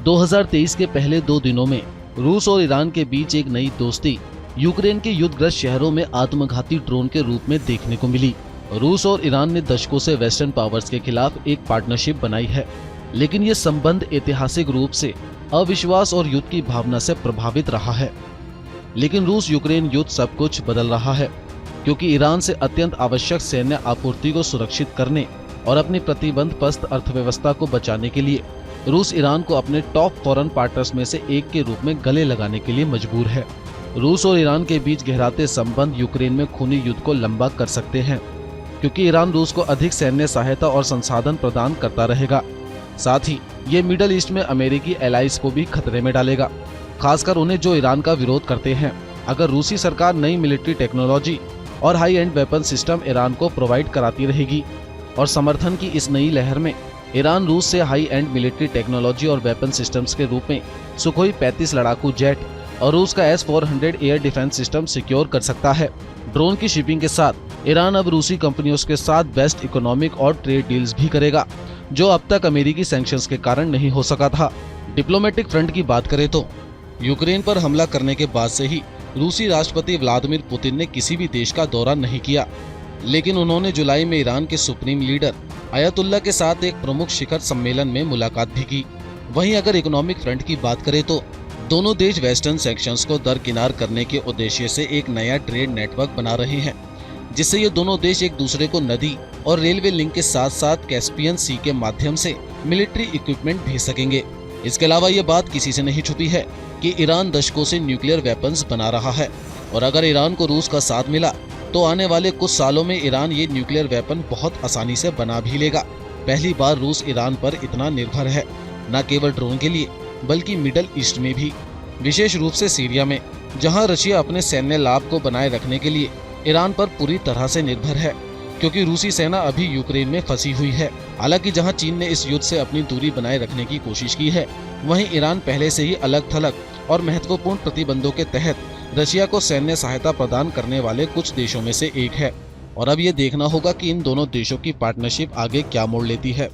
2023 के पहले 2 दिनों में रूस और ईरान के बीच एक नई दोस्ती यूक्रेन के युद्धग्रस्त शहरों में आत्मघाती ड्रोन के रूप में देखने को मिली। रूस और ईरान ने दशकों से वेस्टर्न पावर्स के खिलाफ एक पार्टनरशिप बनाई है, लेकिन ये संबंध ऐतिहासिक रूप से अविश्वास और युद्ध की भावना से प्रभावित रहा है। लेकिन रूस यूक्रेन युद्ध सब कुछ बदल रहा है, क्योंकि ईरान से अत्यंत आवश्यक सैन्य आपूर्ति को सुरक्षित करने और अपनी प्रतिबंधपस्त अर्थव्यवस्था को बचाने के लिए रूस ईरान को अपने टॉप फॉरेन पार्टनर्स में से एक के रूप में गले लगाने के लिए मजबूर है। रूस और ईरान के बीच गहराते संबंध यूक्रेन में खूनी युद्ध को लंबा कर सकते हैं, क्योंकि ईरान रूस को अधिक सैन्य सहायता और संसाधन प्रदान करता रहेगा। साथ ही ये मिडल ईस्ट में अमेरिकी एलाइज को भी खतरे में डालेगा, खासकर उन्हें जो ईरान का विरोध करते हैं। अगर रूसी सरकार नई मिलिट्री टेक्नोलॉजी और high and weapon system Iran को प्रोवाइड कराती रहेगी और समर्थन की इस नई लहर में ईरान रूस से हाई एंड मिलिट्री टेक्नोलॉजी और वेपन सिस्टम्स के रूप में सुखोई 35 लड़ाकू जेट और रूस का S-400 air defence system secure कर सकता है। ड्रोन की शिपिंग के साथ ईरान अब रूसी कंपनियों के साथ बेस्ट इकोनॉमिक और ट्रेड डील्स भी करेगा, जो अब तक अमेरिकी सैंक्शंस के कारण नहीं हो सका था। डिप्लोमेटिक फ्रंट की बात करें तो यूक्रेन पर हमला करने के बाद से ही रूसी राष्ट्रपति व्लादिमीर पुतिन ने किसी भी देश का दौरा नहीं किया, लेकिन उन्होंने जुलाई में ईरान के सुप्रीम लीडर अयतुल्ला के साथ एक प्रमुख शिखर सम्मेलन में मुलाकात भी की। वहीं अगर इकोनॉमिक फ्रंट की बात करें तो दोनों देश वेस्टर्न सैंक्शंस को दरकिनार करने के उद्देश्य से एक नया ट्रेड नेटवर्क बना रहे हैं, जिससे ये दोनों देश एक दूसरे को नदी और रेलवे लिंक के साथ साथ कैस्पियन सी के माध्यम से मिलिट्री इक्विपमेंट भेज सकेंगे। इसके अलावा ये बात किसी से नहीं छुपी है कि ईरान दशकों से न्यूक्लियर वेपन्स बना रहा है, और अगर ईरान को रूस का साथ मिला तो आने वाले कुछ सालों में ईरान ये न्यूक्लियर वेपन बहुत आसानी से बना भी लेगा। पहली बार रूस ईरान पर इतना निर्भर है, न केवल ड्रोन के लिए बल्कि मिडल ईस्ट में भी, विशेष रूप से सीरिया में, जहां रशिया अपने सैन्य लाभ को बनाए रखने के लिए ईरान पर पूरी तरह से निर्भर है, क्योंकि रूसी सेना अभी यूक्रेन में फंसी हुई है। हालांकि जहां चीन ने इस युद्ध से अपनी दूरी बनाए रखने की कोशिश की है, वहीं ईरान पहले से ही अलग थलग और महत्वपूर्ण प्रतिबंधों के तहत रशिया को सैन्य सहायता प्रदान करने वाले कुछ देशों में से एक है। और अब ये देखना होगा कि इन दोनों देशों की पार्टनरशिप आगे क्या मोड़ लेती है।